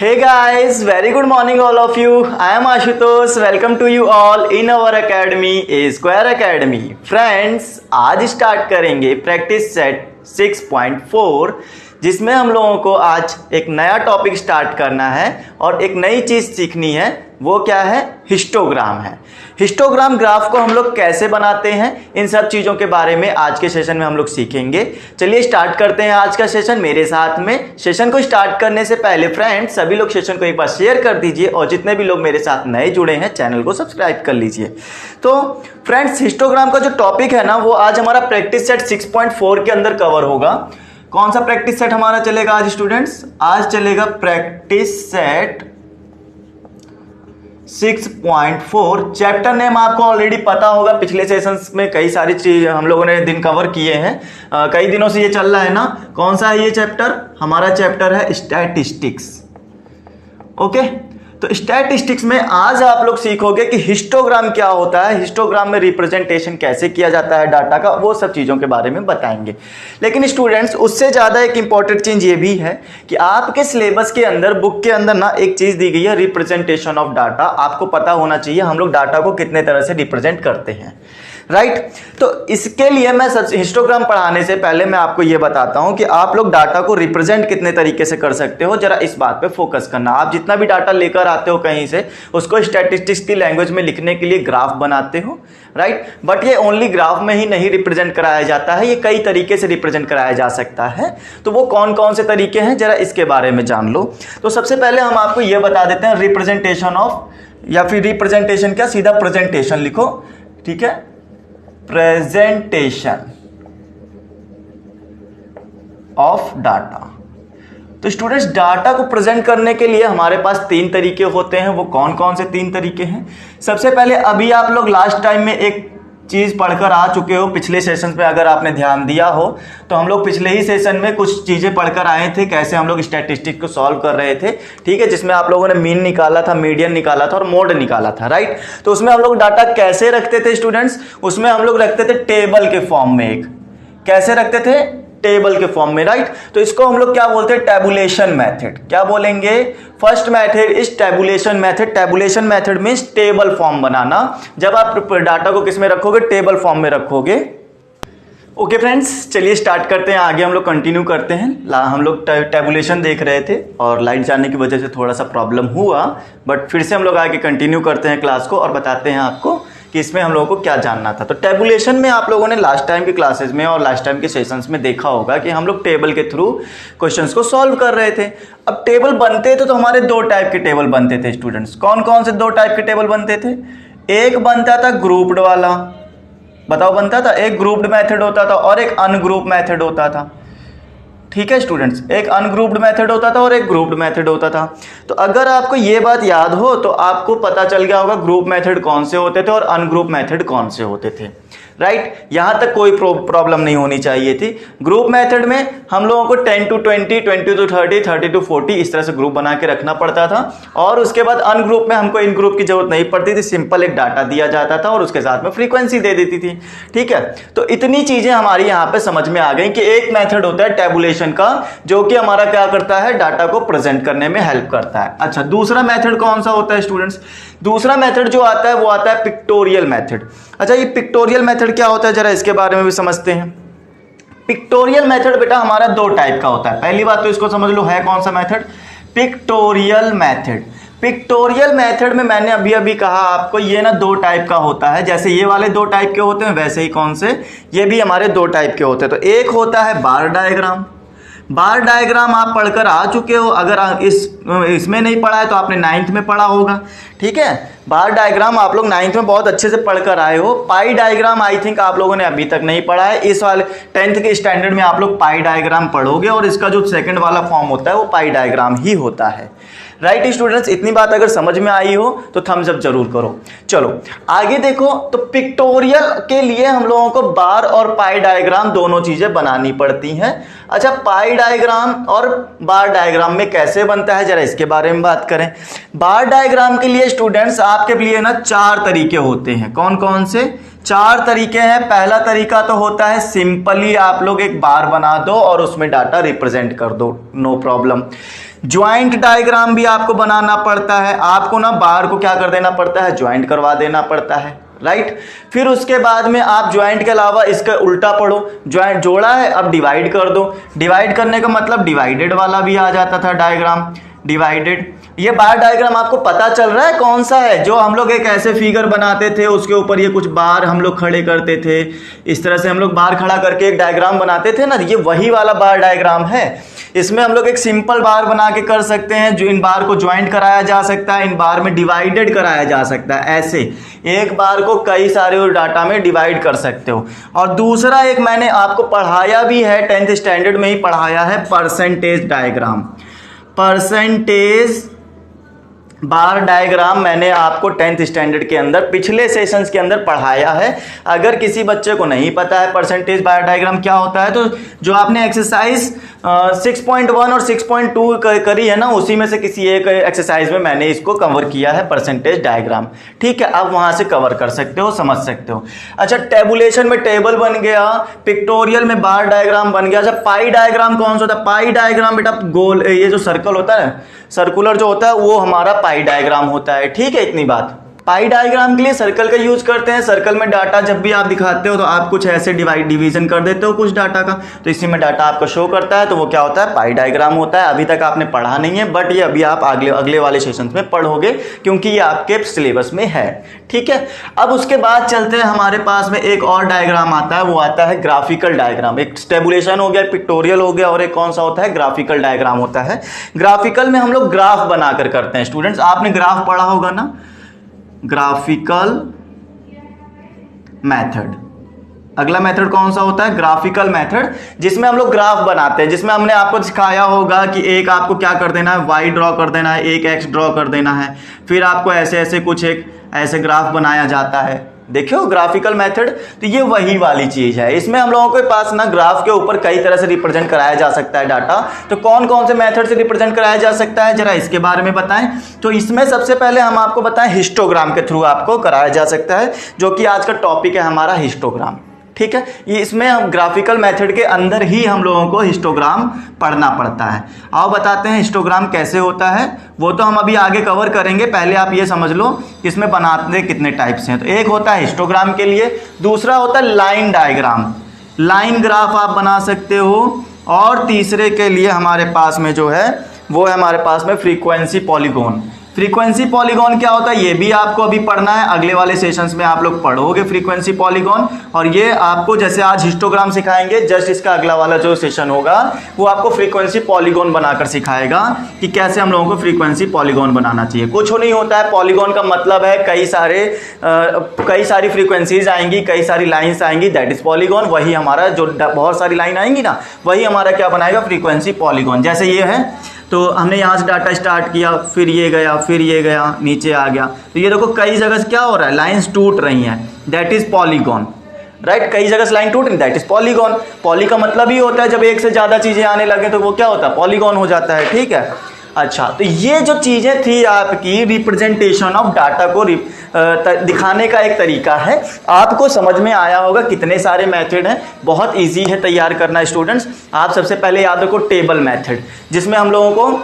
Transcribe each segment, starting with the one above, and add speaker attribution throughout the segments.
Speaker 1: Hey guys, very good morning all of you. I am Ashutosh. Welcome to you all in our academy, A Square Academy. Friends, आज start करेंगे practice set 6.4 जिसमें हम लोगों को आज एक नया टॉपिक स्टार्ट करना है और एक नई चीज़ सीखनी है। वो क्या है? हिस्टोग्राम है। हिस्टोग्राम ग्राफ को हम लोग कैसे बनाते हैं, इन सब चीज़ों के बारे में आज के सेशन में हम लोग सीखेंगे। चलिए स्टार्ट करते हैं आज का सेशन मेरे साथ में। सेशन को स्टार्ट करने से पहले फ्रेंड्स सभी लोग सेशन को एक बार शेयर कर दीजिए और जितने भी लोग मेरे साथ नए जुड़े हैं चैनल को सब्सक्राइब कर लीजिए। तो फ्रेंड्स हिस्टोग्राम का जो टॉपिक है ना वो आज हमारा प्रैक्टिस सेट 6.4 के अंदर कवर होगा। कौन सा प्रैक्टिस सेट हमारा चलेगा आज स्टूडेंट्स? आज चलेगा प्रैक्टिस सेट 6.4। चैप्टर नेम आपको ऑलरेडी पता होगा, पिछले सेशंस में कई सारी चीज हम लोगों ने दिन कवर किए हैं। कई दिनों से ये चल रहा है ना। कौन सा है ये चैप्टर? हमारा चैप्टर है स्टैटिस्टिक्स। ओके, तो स्टैटिस्टिक्स में आज आप लोग सीखोगे कि हिस्टोग्राम क्या होता है, हिस्टोग्राम में रिप्रेजेंटेशन कैसे किया जाता है डाटा का, वो सब चीज़ों के बारे में बताएंगे। लेकिन स्टूडेंट्स उससे ज़्यादा एक इंपॉर्टेंट चीज़ ये भी है कि आपके सिलेबस के अंदर, बुक के अंदर ना एक चीज़ दी गई है, रिप्रेजेंटेशन ऑफ डाटा। आपको पता होना चाहिए हम लोग डाटा को कितने तरह से रिप्रेजेंट करते हैं, राइट। तो इसके लिए मैं हिस्टोग्राम पढ़ाने से पहले मैं आपको ये बताता हूं कि आप लोग डाटा को रिप्रेजेंट कितने तरीके से कर सकते हो। जरा इस बात पे फोकस करना। आप जितना भी डाटा लेकर आते हो कहीं से, उसको स्टैटिस्टिक्स की लैंग्वेज में लिखने के लिए ग्राफ बनाते हो, राइट। बट ये ओनली ग्राफ में ही नहीं रिप्रेजेंट कराया जाता है, ये कई तरीके से रिप्रेजेंट कराया जा सकता है। तो वो कौन कौन से तरीके हैं जरा इसके बारे में जान लो। तो सबसे पहले हम आपको ये बता देते हैं रिप्रेजेंटेशन ऑफ, या फिर रिप्रेजेंटेशन क्या, सीधा प्रेजेंटेशन लिखो, ठीक है। Presentation of data. तो स्टूडेंट्स डाटा को प्रेजेंट करने के लिए हमारे पास तीन तरीके होते हैं। वो कौन कौन से तीन तरीके हैं? सबसे पहले अभी आप लोग लास्ट टाइम में एक चीज पढ़कर आ चुके हो, पिछले सेशन पे अगर आपने ध्यान दिया हो तो हम लोग पिछले ही सेशन में कुछ चीजें पढ़कर आए थे, कैसे हम लोग स्टैटिस्टिक्स को सॉल्व कर रहे थे, ठीक है। जिसमें आप लोगों ने मीन निकाला था, मीडियन निकाला था और मोड निकाला था, राइट। तो उसमें हम लोग डाटा कैसे रखते थे स्टूडेंट्स? उसमें हम लोग रखते थे टेबल के फॉर्म में। एक कैसे रखते थे? टेबल के फॉर्म में, राइट। तो इसको हम लोग क्या बोलते हैं? Tabulation method. क्या बोलेंगे? First method is tabulation method. Tabulation method means table form बनाना। जब आप डाटा को किस में रखोगे? टेबल फॉर्म में रखोगे। ओके फ्रेंड्स, चलिए स्टार्ट करते हैं, आगे हम लोग कंटिन्यू करते हैं। हम लोग टैबुलेशन देख रहे थे और लाइट जाने की वजह से थोड़ा सा प्रॉब्लम हुआ, बट फिर से हम लोग आगे कंटिन्यू करते हैं क्लास को और बताते हैं आपको कि इसमें हम लोगों को क्या जानना था। तो टैबुलेशन में आप लोगों ने लास्ट टाइम की क्लासेस में और लास्ट टाइम के सेशंस में देखा होगा कि हम लोग टेबल के थ्रू क्वेश्चंस को सॉल्व कर रहे थे। अब टेबल बनते थे तो हमारे दो टाइप के टेबल बनते थे स्टूडेंट्स। कौन कौन से दो टाइप के टेबल बनते थे? एक बनता था ग्रुप्ड वाला, बताओ बनता था, एक ग्रुप्ड मेथड होता था और एक अनग्रुप मेथड होता था, ठीक है स्टूडेंट्स। एक अनग्रुप्ड मेथड होता था और एक ग्रुप्ड मेथड होता था। तो अगर आपको ये बात याद हो तो आपको पता चल गया होगा ग्रुप मेथड कौन से होते थे और अनग्रुप मेथड कौन से होते थे, राइट। यहां तक कोई प्रॉब्लम नहीं होनी चाहिए थी। ग्रुप मेथड में हम लोगों को 10 to 20, 20 to 30, 30 to 40 इस तरह से ग्रुप बना के रखना पड़ता था। और उसके बाद अनग्रुप में हमको इन ग्रुप की जरूरत नहीं पड़ती थी, सिंपल एक डाटा दिया जाता था और उसके साथ में फ्रीक्वेंसी दे देती थी, ठीक है। तो इतनी चीजें हमारी यहाँ पे समझ में आ गई कि एक मेथड होता है टैबुलेशन का, जो कि हमारा क्या करता है? डाटा को प्रेजेंट करने में हेल्प करता है। अच्छा, दूसरा मेथड कौन सा होता है स्टूडेंट्स? दूसरा मेथड जो आता है वो आता है पिक्टोरियल मेथड। अच्छा, ये पिक्टोरियल मेथड क्या होता है जरा इसके बारे में भी समझते हैं। पिक्टोरियल मेथड बेटा हमारा दो टाइप का होता है। पहली बात तो इसको समझ लो, है कौन सा method? Pictorial method. Pictorial method में मैंने अभी अभी कहा आपको, ये ना दो टाइप का होता है। जैसे ये वाले दो टाइप के होते हैं वैसे ही कौन से, ये भी हमारे दो टाइप के होते हैं। तो एक होता है बार डायग्राम। बार डायग्राम आप पढ़कर आ चुके हो, अगर इसमें नहीं पढ़ा है तो आपने 9th में पढ़ा होगा, ठीक है। बार डायग्राम आप लोग 9th में बहुत अच्छे से पढ़कर आए हो। पाई डायग्राम आई थिंक आप लोगों ने अभी तक नहीं पढ़ा है। इस वाले 10th के स्टैंडर्ड में आप लोग पाई डायग्राम पढ़ोगे और इसका जो सेकंड वाला फॉर्म होता है वो पाई डायग्राम ही होता है, राइट स्टूडेंट्स। इतनी बात अगर समझ में आई हो तो थम्स अप जरूर करो। चलो आगे देखो, तो पिक्टोरियल के लिए हम लोगों को बार और पाई डायग्राम दोनों चीजें बनानी पड़ती हैं। अच्छा, पाई डायग्राम और बार डायग्राम में कैसे बनता है जरा इसके बारे में बात करें। बार डायग्राम के लिए स्टूडेंट्स आपके लिए ना चार तरीके होते हैं। कौन कौन से? 4 तरीके हैं। पहला तरीका तो होता है सिंपली आप लोग एक बार बना दो और उसमें डाटा रिप्रेजेंट कर दो, नो प्रॉब्लम। ज्वाइंट डायग्राम भी आपको बनाना पड़ता है, आपको ना बार को क्या कर देना पड़ता है, ज्वाइंट करवा देना पड़ता है, राइट। फिर उसके बाद में आप ज्वाइंट के अलावा इसका उल्टा पढ़ो, ज्वाइंट जोड़ा है अब डिवाइड कर दो। डिवाइड करने का मतलब डिवाइडेड वाला भी आ जाता था डायग्राम, डिवाइडेड। ये बार डायग्राम आपको पता चल रहा है कौन सा है, जो हम लोग एक ऐसे फिगर बनाते थे उसके ऊपर ये कुछ बार हम लोग खड़े करते थे, इस तरह से हम लोग बार खड़ा करके एक डायग्राम बनाते थे ना, ये वही वाला बार डायग्राम है। इसमें हम लोग एक सिंपल बार बना के कर सकते हैं, जो इन बार को ज्वाइंट कराया जा सकता है, इन बार में डिवाइडेड कराया जा सकता है। ऐसे एक बार को कई सारे डाटा में डिवाइड कर सकते हो। और दूसरा एक मैंने आपको पढ़ाया भी है, 10th स्टैंडर्ड में ही पढ़ाया है, परसेंटेज डायग्राम। परसेंटेज बार डायग्राम मैंने आपको 10th स्टैंडर्ड के अंदर पिछले सेशंस के अंदर पढ़ाया है। अगर किसी बच्चे को नहीं पता है परसेंटेज बार डायग्राम क्या होता है, तो जो आपने एक्सरसाइज 6.1 और 6.2 करी है ना, उसी में से किसी एक एक्सरसाइज में मैंने इसको कवर किया है, परसेंटेज डायग्राम। ठीक है, आप वहां से कवर कर सकते हो, समझ सकते हो। अच्छा, टेबुलेशन में टेबल बन गया, पिक्टोरियल में बार डायग्राम बन गया। अच्छा, पाई डायग्राम कौन सा होता है? पाई डायग्राम बेटा गोल, ये जो सर्कल होता है, सर्कुलर जो होता है वो हमारा पाई डायग्राम होता है। ठीक है, इतनी बात। पाई डायग्राम के लिए सर्कल का यूज करते हैं। सर्कल में डाटा जब भी आप दिखाते हो तो आप कुछ ऐसे डिवीजन कर देते हो कुछ डाटा का, तो इसी में डाटा आपको शो करता है, तो वो क्या होता है, पाई डायग्राम होता है। अभी तक आपने पढ़ा नहीं है, बट ये अभी आप अगले वाले सेशन में पढ़ोगे, क्योंकि ये आपके सिलेबस में है। ठीक है, अब उसके बाद चलते हैं, हमारे पास में एक और डायग्राम आता है, वो आता है ग्राफिकल डायग्राम। एक टेबुलेशन हो गया, पिक्टोरियल हो गया, और एक कौन सा होता है, ग्राफिकल डायग्राम होता है। ग्राफिकल में हम लोग ग्राफ बनाकर करते हैं। स्टूडेंट्स, आपने ग्राफ पढ़ा होगा ना, ग्राफिकल मेथड। अगला मेथड कौन सा होता है, ग्राफिकल मेथड, जिसमें हम लोग ग्राफ बनाते हैं, जिसमें हमने आपको सिखाया होगा कि एक आपको क्या कर देना है, वाई ड्रॉ कर देना है, एक एक्स ड्रॉ कर देना है, फिर आपको ऐसे ऐसे कुछ एक ऐसे ग्राफ बनाया जाता है। देखियो ग्राफिकल मेथड, तो ये वही वाली चीज है। इसमें हम लोगों के पास ना ग्राफ के ऊपर कई तरह से रिप्रेजेंट कराया जा सकता है डाटा। तो कौन कौन से मेथड से रिप्रेजेंट कराया जा सकता है, जरा इसके बारे में बताएं। तो इसमें सबसे पहले हम आपको बताएं, हिस्टोग्राम के थ्रू आपको कराया जा सकता है, जो कि आज का टॉपिक है हमारा, हिस्टोग्राम। ठीक है, ये इसमें हम ग्राफिकल मेथड के अंदर ही हम लोगों को हिस्टोग्राम पढ़ना पड़ता है। आओ बताते हैं हिस्टोग्राम कैसे होता है, वो तो हम अभी आगे कवर करेंगे। पहले आप ये समझ लो इसमें बनाते कितने टाइप्स हैं। तो एक होता है हिस्टोग्राम के लिए, दूसरा होता है लाइन डायग्राम, लाइन ग्राफ आप बना सकते हो, और तीसरे के लिए हमारे पास में जो है वो है हमारे पास में फ्रीक्वेंसी पॉलीगॉन। फ्रीक्वेंसी पॉलीगॉन क्या होता है, ये भी आपको अभी पढ़ना है, अगले वाले सेशंस में आप लोग पढ़ोगे फ्रीक्वेंसी पॉलीगॉन। और ये आपको जैसे आज हिस्टोग्राम सिखाएंगे, जस्ट इसका अगला वाला जो सेशन होगा वो आपको फ्रीक्वेंसी पॉलीगॉन बनाकर सिखाएगा कि कैसे हम लोगों को फ्रीक्वेंसी पॉलीगॉन बनाना चाहिए। कुछ नहीं होता है, पॉलीगॉन का मतलब है कई सारी फ्रीक्वेंसीज आएंगी, कई सारी लाइन्स आएंगी, दैट इज पॉलीगॉन। वही हमारा जो बहुत सारी लाइन आएंगी ना, वही हमारा क्या बनाएगा, फ्रीक्वेंसी पॉलीगॉन। जैसे ये है, तो हमने यहाँ से डाटा स्टार्ट किया, फिर ये गया, फिर ये गया, नीचे आ गया, तो ये देखो कई जगह से क्या हो रहा है, लाइंस टूट रही हैं, दैट इज पॉलीगॉन। राइट, कई जगह से लाइन टूट रही, दैट इज पॉलीगॉन। पॉली का मतलब ही होता है जब एक से ज़्यादा चीज़ें आने लगे तो वो क्या होता है, पॉलीगॉन हो जाता है। ठीक है, अच्छा, तो ये जो चीज़ें थी आपकी रिप्रेजेंटेशन ऑफ डाटा को दिखाने का एक तरीका है। आपको समझ में आया होगा कितने सारे मेथड हैं, बहुत इजी है तैयार करना। स्टूडेंट्स, आप सबसे पहले याद रखो टेबल मेथड, जिसमें हम लोगों को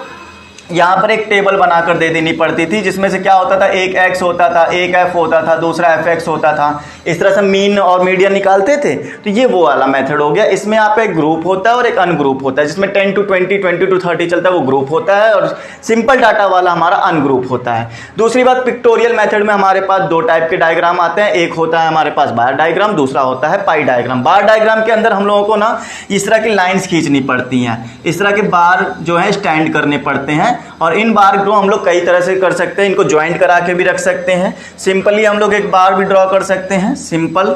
Speaker 1: यहाँ पर एक टेबल बनाकर दे देनी पड़ती थी, जिसमें से क्या होता था, एक एक्स होता था, एक एफ होता था, दूसरा एफ एक्स होता था। इस तरह से मीन और मीडियन निकालते थे। तो ये वो वाला मेथड हो गया। इसमें आप एक ग्रुप होता है और एक अनग्रुप होता है, जिसमें 10 to 20, 20 to 30 चलता है, वो ग्रुप होता है, और सिंपल डाटा वाला हमारा अनग्रुप होता है। दूसरी बात, पिक्टोरियल मेथड में हमारे पास दो टाइप के डायग्राम आते हैं, एक होता है हमारे पास बार डायग्राम, दूसरा होता है पाई डायग्राम। बार डायग्राम के अंदर हम लोगों को ना इस तरह की लाइन्स खींचनी पड़ती हैं, इस तरह के बार जो है स्टैंड करने पड़ते हैं, और इन बार को हम लोग कई तरह से कर सकते हैं। इनको ज्वाइंट करा के भी रख सकते हैं, सिंपली हम लोग एक बार भी ड्रॉ कर सकते हैं, सिंपल।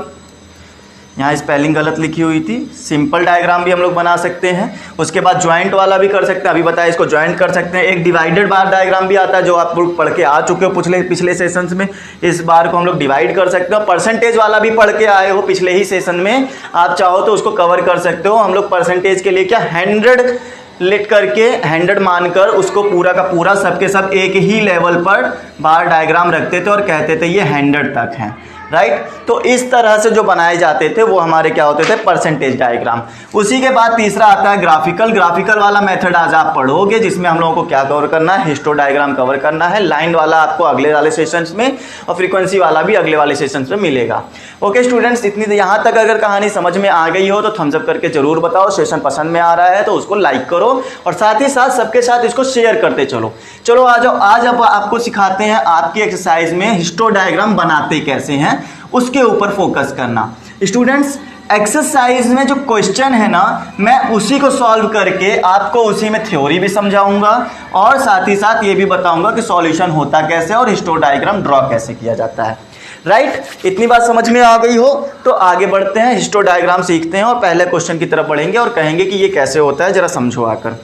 Speaker 1: यहाँ स्पेलिंग गलत लिखी हुई थी, सिंपल डायग्राम भी हम लोग बना सकते हैं। उसके बाद ज्वाइंट वाला भी कर सकते हैं, अभी बताया इसको ज्वाइंट कर सकते हैं। एक डिवाइडेड बार डायग्राम भी आता है, जो आप लोग पढ़ के आ चुके हो पिछले सेशंस में। इस बार को हम लोग डिवाइड कर सकते हो। परसेंटेज वाला भी पढ़ के आए हो पिछले ही सेशन में, आप चाहो तो उसको कवर कर सकते हो। हम लोग परसेंटेज के लिए क्या 100 लिट करके 100 मानकर उसको पूरा का पूरा सबके सब एक ही लेवल पर बार डायग्राम रखते थे और कहते थे ये 100 तक है। राइट। तो इस तरह से जो बनाए जाते थे वो हमारे क्या होते थे, परसेंटेज डायग्राम। उसी के बाद तीसरा आता है ग्राफिकल वाला मेथड आज आप पढ़ोगे, जिसमें हम लोगों को क्या कवर करना है, हिस्टो डायग्राम कवर करना है। लाइन वाला आपको अगले वाले सेशंस में और फ्रीक्वेंसी वाला भी अगले वाले सेशंस में मिलेगा। ओके स्टूडेंट्स, इतनी यहाँ तक अगर कहानी समझ में आ गई हो तो थम्स अप करके जरूर बताओ। सेशन पसंद में आ रहा है तो उसको लाइक करो और साथ ही साथ सबके साथ इसको शेयर करते चलो। चलो आ जाओ, आज अब आपको सिखाते हैं आपकी एक्सरसाइज में हिस्टो डायग्राम बनाते कैसे हैं, उसके ऊपर फोकस करना। स्टूडेंट्स, एक्सरसाइज में जो क्वेश्चन है ना, मैं उसी को सॉल्व करके आपको उसी में थ्योरी भी समझाऊंगा और साथ ही साथ ये भी बताऊंगा कि सॉल्यूशन होता कैसे और हिस्टो डायग्राम ड्रॉ कैसे किया जाता है। राइट, इतनी बात समझ में आ गई हो तो आगे बढ़ते हैं, हिस्टो डायग्राम सीखते हैं और पहले क्वेश्चन की तरफ बढ़ेंगे और कहेंगे कि ये कैसे होता है, जरा समझो आकर।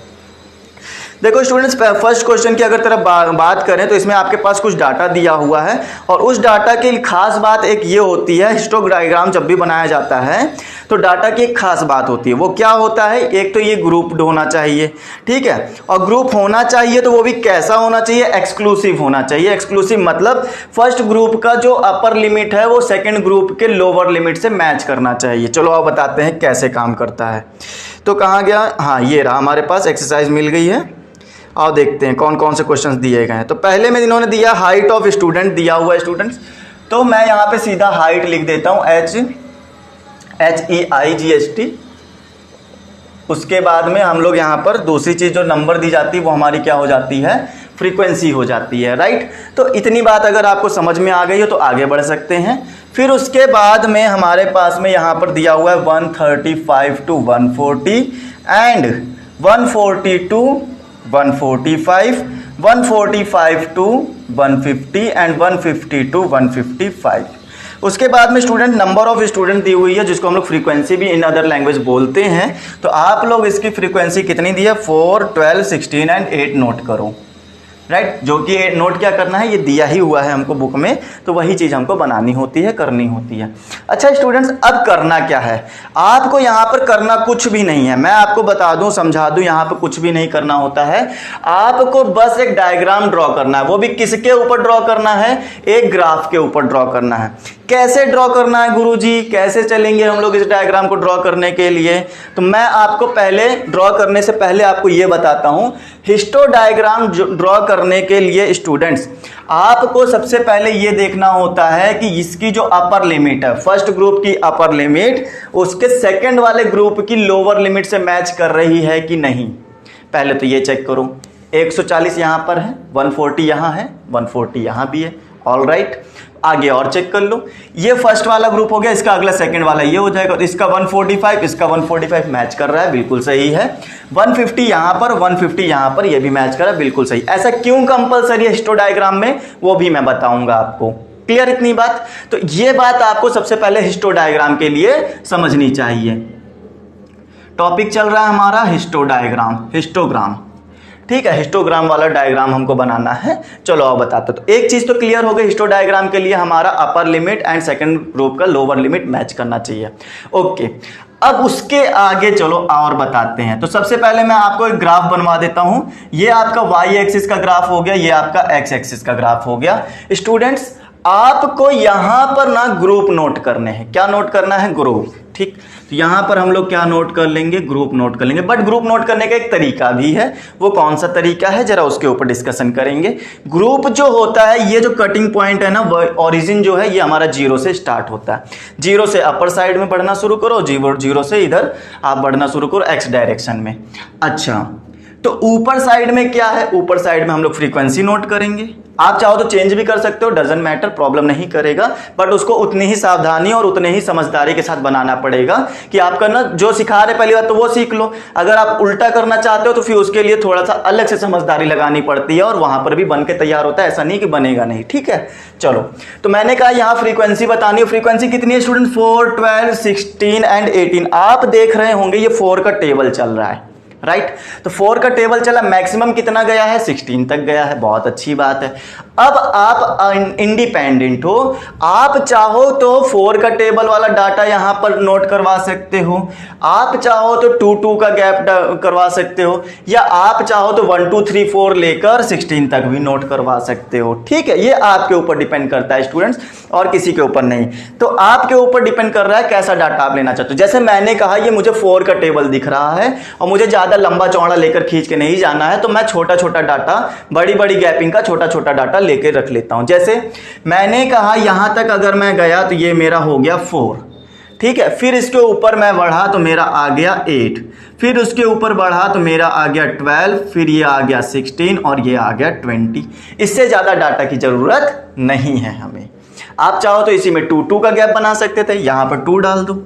Speaker 1: देखो स्टूडेंट्स, फर्स्ट क्वेश्चन की अगर तरफ बात करें तो इसमें आपके पास कुछ डाटा दिया हुआ है और उस डाटा की खास बात एक ये होती है, हिस्टो डायग्राम जब भी बनाया जाता है तो डाटा की एक खास बात होती है। वो क्या होता है, एक तो ये ग्रुप्ड होना चाहिए, ठीक है, और ग्रुप होना चाहिए तो वो भी कैसा होना चाहिए, एक्सक्लूसिव होना चाहिए। एक्सक्लूसिव मतलब फर्स्ट ग्रुप का जो अपर लिमिट है वो सेकेंड ग्रुप के लोअर लिमिट से मैच करना चाहिए। चलो आप बताते हैं कैसे काम करता है। तो कहाँ गया, हाँ ये रहा, हमारे पास एक्सरसाइज मिल गई है। आओ देखते हैं कौन कौन से क्वेश्चन्स दिए गए हैं। तो पहले में इन्होंने दिया हाइट ऑफ स्टूडेंट दिया हुआ है स्टूडेंट्स, तो मैं यहाँ पे सीधा हाइट लिख देता हूँ, HEIGHT। उसके बाद में हम लोग यहाँ पर दूसरी चीज़ जो नंबर दी जाती है वो हमारी क्या हो जाती है, फ्रीक्वेंसी हो जाती है। राइट, तो इतनी बात अगर आपको समझ में आ गई हो तो आगे बढ़ सकते हैं। फिर उसके बाद में हमारे पास में यहाँ पर दिया हुआ है 135 to 140 and 140 to 145, 145 to 150 and 150 to 155। उसके बाद में स्टूडेंट नंबर ऑफ स्टूडेंट दी हुई है, जिसको हम लोग फ्रीक्वेंसी भी इन अदर लैंग्वेज बोलते हैं। तो आप लोग इसकी फ्रीक्वेंसी कितनी दी है, 4, 12, 16 एंड 8 नोट करो। राइट, जो कि नोट क्या करना है, ये दिया ही हुआ है हमको बुक में, तो वही चीज़ हमको बनानी होती है, करनी होती है। अच्छा स्टूडेंट्स, अब करना क्या है, आपको यहाँ पर करना कुछ भी नहीं है, मैं आपको बता दूं, समझा दूं, यहाँ पर कुछ भी नहीं करना होता है। आपको बस एक डायग्राम ड्रॉ करना है, वो भी किसके ऊपर ड्रॉ करना है, एक ग्राफ के ऊपर ड्रॉ करना है। कैसे ड्रॉ करना है गुरुजी, कैसे चलेंगे हम लोग इस डायग्राम को ड्रॉ करने के लिए, तो मैं आपको पहले ड्रॉ करने से पहले आपको ये बताता हूँ। हिस्टो डायग्राम ड्रॉ करने के लिए स्टूडेंट्स आपको सबसे पहले ये देखना होता है कि इसकी जो अपर लिमिट है, फर्स्ट ग्रुप की अपर लिमिट उसके सेकंड वाले ग्रुप की लोअर लिमिट से मैच कर रही है कि नहीं। पहले तो ये चेक करो, 140 यहाँ पर है, 140 यहाँ है, 140 यहाँ भी है, ऑल राइट। आगे और चेक कर लो, ये फर्स्ट वाला ग्रुप हो गया, इसका अगला सेकंड वाला ये हो जाएगा, तो इसका 145, इसका 145 मैच कर रहा है, बिल्कुल सही है। 150 यहाँ पर, 150 यहाँ पर, ये भी मैच कर रहा है, बिल्कुल सही। ऐसा क्यों कंपलसरी है हिस्टो डायग्राम में, वो भी मैं बताऊंगा आपको। क्लियर इतनी बात, तो ये बात आपको सबसे पहले हिस्टो डायग्राम के लिए समझनी चाहिए। टॉपिक चल रहा है हमारा हिस्टो डायग्राम, हिस्टोग्राम, ठीक है, हिस्टोग्राम वाला डायग्राम हमको बनाना है। चलो आओ बताते। तो एक चीज तो क्लियर हो गई, हिस्टो डायग्राम के लिए हमारा upper limit and second group का लोअर लिमिट मैच करना चाहिए। ओके, अब उसके आगे चलो और बताते हैं। तो सबसे पहले मैं आपको एक ग्राफ बनवा देता हूं। ये आपका वाई एक्सिस का ग्राफ हो गया, ये आपका एक्स एक्सिस का ग्राफ हो गया। स्टूडेंट्स, आपको यहां पर ना ग्रुप नोट करने हैं। क्या नोट करना है, ग्रुप, ठीक। तो यहां पर हम लोग क्या नोट कर लेंगे, ग्रुप नोट कर लेंगे। बट ग्रुप नोट करने का एक तरीका भी है, वो कौन सा तरीका है जरा उसके ऊपर डिस्कशन करेंगे। ग्रुप जो होता है, ये जो कटिंग पॉइंट है ना, ओरिजिन जो है ये हमारा 0 से स्टार्ट होता है। 0 से अपर साइड में बढ़ना शुरू करो, 0 से इधर आप बढ़ना शुरू करो एक्स डायरेक्शन में। अच्छा, तो ऊपर साइड में क्या है, ऊपर साइड में हम लोग फ्रीक्वेंसी नोट करेंगे। आप चाहो तो चेंज भी कर सकते हो, डजंट मैटर, प्रॉब्लम नहीं करेगा, बट उसको उतनी ही सावधानी और उतने ही समझदारी के साथ बनाना पड़ेगा कि आप करना जो सिखा रहे पहली बात तो वो सीख लो। अगर आप उल्टा करना चाहते हो तो फिर उसके लिए थोड़ा सा अलग से समझदारी लगानी पड़ती है और वहां पर भी बन के तैयार होता है, ऐसा नहीं कि बनेगा नहीं, ठीक है। चलो, तो मैंने कहा यहाँ फ्रीक्वेंसी बतानी है। फ्रीक्वेंसी कितनी है स्टूडेंट, 4, 12, 16 एंड 18। आप देख रहे होंगे ये 4 का टेबल चल रहा है, राइट। तो 4 का टेबल चला, मैक्सिमम कितना गया है, 16 तक गया है, बहुत अच्छी बात है। अब आप इंडिपेंडेंट हो, आप चाहो तो 4 का टेबल वाला डाटा यहां पर नोट करवा सकते हो, आप चाहो तो 2 का गैप करवा सकते हो, या आप चाहो तो 1 2 3 4 लेकर 16 तक भी नोट करवा सकते हो। ठीक है, ये आपके ऊपर डिपेंड करता है स्टूडेंट्स, और किसी के ऊपर नहीं। तो आपके ऊपर डिपेंड कर रहा है कैसा डाटा आप लेना चाहते हो। जैसे मैंने कहा ये मुझे 4 का टेबल दिख रहा है और मुझे ज्यादा लंबा चौड़ा लेकर खींच के नहीं जाना है, तो मैं छोटा छोटा डाटा, बड़ी बड़ी गैपिंग का छोटा छोटा डाटा लेके रख लेता हूं। जैसे मैंने कहा यहां तक अगर मैं गया तो ये मेरा हो गया 4, ठीक है, फिर इसके ऊपर मैं बढ़ा तो मेरा आ गया 8, फिर उसके ऊपर बढ़ा तो मेरा आ गया 12, फिर ये आ गया 16 और ये आ गया 20। इससे ज्यादा डाटा की जरूरत नहीं है हमें। आप चाहो तो इसी में 2 2 का गैप बना सकते थे, यहां पर 2 डाल दो,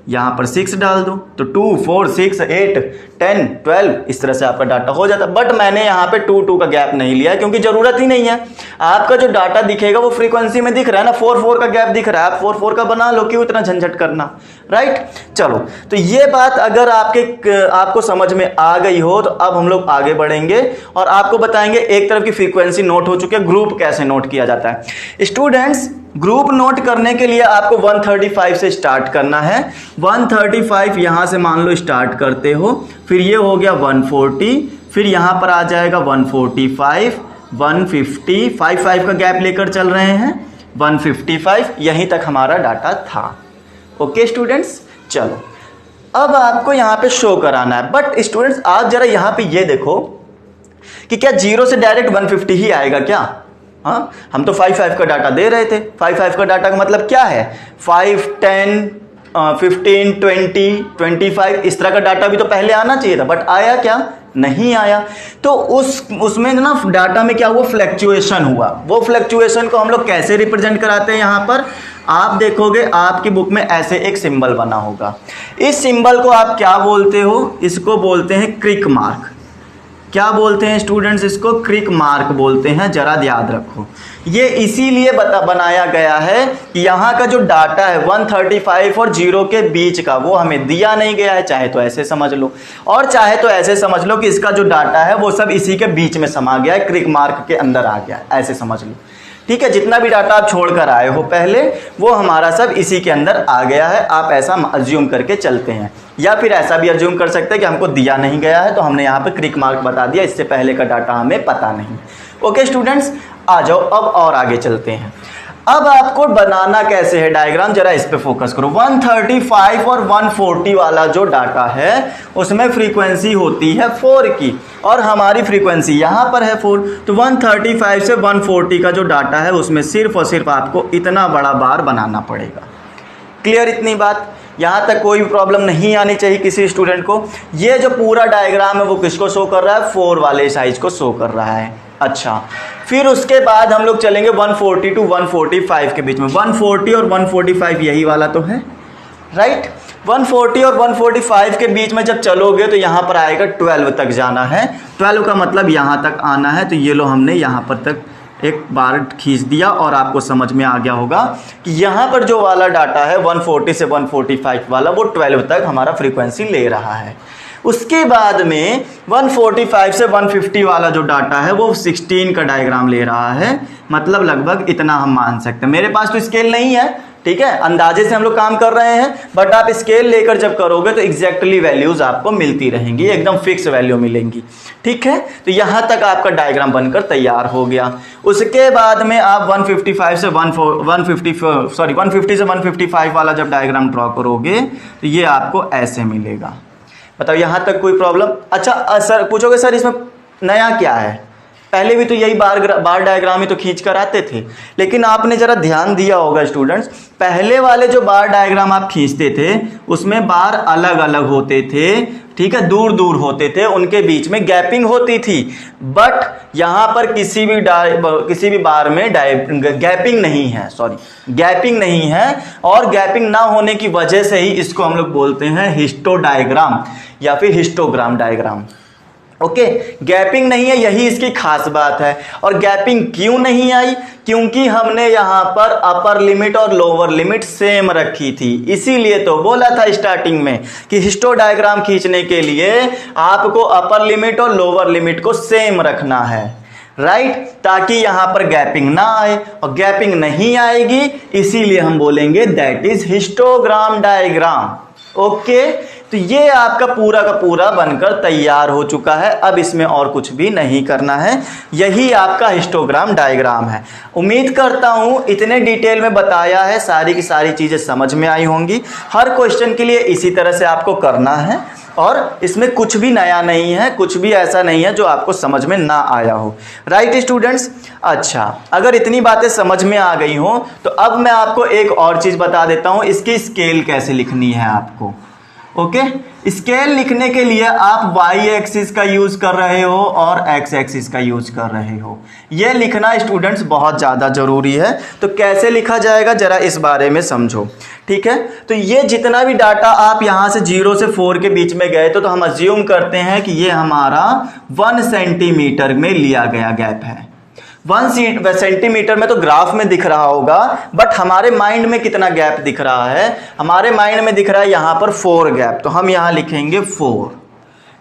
Speaker 1: यहां पर 6 डाल दो, तो 2 4 6 8 10 12 इस तरह से आपका डाटा हो जाता। बट मैंने यहां पे 2 2 का गैप नहीं लिया क्योंकि जरूरत ही नहीं है। आपका जो डाटा दिखेगा वो फ्रीक्वेंसी में दिख रहा है ना, 4 4 का गैप दिख रहा है, आप 4 4 का बना लो, क्यों इतना झंझट करना, राइट। चलो, तो ये बात अगर आपको समझ में आ गई हो तो अब हम लोग आगे बढ़ेंगे और आपको बताएंगे एक तरफ की फ्रीक्वेंसी नोट हो चुकी है, ग्रुप कैसे नोट किया जाता है। स्टूडेंट्स, ग्रुप नोट करने के लिए आपको 135 से स्टार्ट करना है। 135 यहां से मान लो स्टार्ट करते हो, फिर ये हो गया 140, फिर यहां पर आ जाएगा 145 150, 5 का गैप लेकर चल रहे हैं, 155, यहीं तक हमारा डाटा था। ओके स्टूडेंट्स, चलो अब आपको यहां पे शो कराना है। बट स्टूडेंट्स आप जरा यहां पे ये देखो कि क्या 0 से डायरेक्ट 150 ही आएगा क्या? हाँ, हम तो 5 का डाटा दे रहे थे। 5 का डाटा का मतलब क्या है? 5 10 15 20 25 इस तरह का डाटा भी तो पहले आना चाहिए था, बट आया क्या? नहीं आया। तो उसमें ना डाटा में क्या हुआ? फ्लैक्चुएशन हुआ। वो फ्लैक्चुएशन को हम लोग कैसे रिप्रेजेंट कराते हैं? यहां पर आप देखोगे आपकी बुक में ऐसे एक सिंबल बना होगा। इस सिंबल को आप क्या बोलते हो? इसको बोलते हैं क्रिक मार्क। क्या बोलते हैं स्टूडेंट्स? इसको क्रिक मार्क बोलते हैं, जरा याद रखो। ये इसीलिए बनाया गया है कि यहाँ का जो डाटा है 135 और 0 के बीच का, वो हमें दिया नहीं गया है। चाहे तो ऐसे समझ लो और चाहे तो ऐसे समझ लो कि इसका जो डाटा है वो सब इसी के बीच में समा गया है, क्रिक मार्क के अंदर आ गया है, ऐसे समझ लो। ठीक है, जितना भी डाटा आप छोड़कर आए हो पहले, वो हमारा सब इसी के अंदर आ गया है। आप ऐसा अज्यूम करके चलते हैं, या फिर ऐसा भी अज्यूम कर सकते हैं कि हमको दिया नहीं गया है तो हमने यहाँ पे क्रिक मार्क बता दिया, इससे पहले का डाटा हमें पता नहीं। ओके स्टूडेंट्स, आ जाओ अब और आगे चलते हैं। अब आपको बनाना कैसे है डायग्राम, जरा इस पे फोकस करो। 135 और 140 वाला जो डाटा है उसमें फ्रीक्वेंसी होती है 4 की, और हमारी फ्रीक्वेंसी यहाँ पर है 4। तो 135 से 140 का जो डाटा है उसमें सिर्फ और सिर्फ आपको इतना बड़ा बार बनाना पड़ेगा। क्लियर इतनी बात? यहाँ तक कोई प्रॉब्लम नहीं आनी चाहिए किसी स्टूडेंट को। ये जो पूरा डायग्राम है वो किसको शो कर रहा है? 4 वाले साइज को शो कर रहा है। अच्छा, फिर उसके बाद हम लोग चलेंगे 140 टू 145 के बीच में। 140 और 145 यही वाला तो है, राइट। 140 और 145 के बीच में जब चलोगे तो यहाँ पर आएगा 12 तक जाना है। 12 का मतलब यहाँ तक आना है। तो ये लो, हमने यहाँ पर तक एक बार खींच दिया और आपको समझ में आ गया होगा कि यहाँ पर जो वाला डाटा है 140 से 145 वाला, वो 12 तक हमारा फ्रीक्वेंसी ले रहा है। उसके बाद में 145 से 150 वाला जो डाटा है वो 16 का डायग्राम ले रहा है। मतलब लगभग इतना हम मान सकते हैं। मेरे पास तो स्केल नहीं है, ठीक है, अंदाजे से हम लोग काम कर रहे हैं, बट आप स्केल लेकर जब करोगे तो एग्जैक्टली वैल्यूज आपको मिलती रहेंगी, एकदम फिक्स वैल्यू मिलेंगी। ठीक है, तो यहां तक आपका डायग्राम बनकर तैयार हो गया। उसके बाद में आप 150 से 155 वाला जब डायग्राम ड्रॉ करोगे तो ये आपको ऐसे मिलेगा। बताओ यहां तक कोई प्रॉब्लम? अच्छा सर पूछोगे सर इसमें नया क्या है? पहले भी तो यही बार डायग्राम ही तो खींच कर आते थे, लेकिन आपने जरा ध्यान दिया होगा स्टूडेंट्स, पहले वाले जो बार डायग्राम आप खींचते थे उसमें बार अलग अलग होते थे, ठीक है, दूर दूर होते थे, उनके बीच में गैपिंग होती थी। बट यहां पर किसी भी बार में गैपिंग नहीं है, गैपिंग नहीं है। और गैपिंग ना होने की वजह से ही इसको हम लोग बोलते हैं हिस्टोडायग्राम या फिर हिस्टोग्राम डायग्राम। ओके, गैपिंग नहीं है, यही इसकी खास बात है। और गैपिंग क्यों नहीं आई? क्योंकि हमने यहां पर अपर लिमिट और लोअर लिमिट सेम रखी थी। इसीलिए तो बोला था स्टार्टिंग में कि हिस्टोडायग्राम खींचने के लिए आपको अपर लिमिट और लोअर लिमिट को सेम रखना है। राइट, ताकि यहां पर गैपिंग ना आए, और गैपिंग नहीं आएगी इसीलिए हम बोलेंगे that is histogram diagram. Okay, तो ये आपका पूरा का पूरा बनकर तैयार हो चुका है। अब इसमें और कुछ भी नहीं करना है, यही आपका हिस्टोग्राम डायग्राम है। उम्मीद करता हूं इतने डिटेल में बताया है, सारी की सारी चीजें समझ में आई होंगी। हर क्वेश्चन के लिए इसी तरह से आपको करना है, और इसमें कुछ भी नया नहीं है, कुछ भी ऐसा नहीं है जो आपको समझ में ना आया हो। राइट स्टूडेंट्स, अच्छा, अगर इतनी बातें समझ में आ गई हो तो अब मैं आपको एक और चीज बता देता हूं, इसकी स्केल कैसे लिखनी है आपको। ओके, स्केल लिखने के लिए आप वाई एक्सिस का यूज कर रहे हो और एक्स एक्सिस का यूज कर रहे हो। यह लिखना स्टूडेंट्स बहुत ज्यादा जरूरी है। तो कैसे लिखा जाएगा जरा इस बारे में समझो, ठीक है। तो ये जितना भी डाटा आप यहां से 0 से 4 के बीच में गए तो हम अज्यूम करते हैं कि ये हमारा 1 सेंटीमीटर में लिया गया गैप है। 1 सेंटीमीटर में तो ग्राफ में दिख रहा होगा, बट हमारे माइंड में कितना गैप दिख रहा है? हमारे माइंड में दिख रहा है यहां पर 4 गैप, तो हम यहां लिखेंगे 4,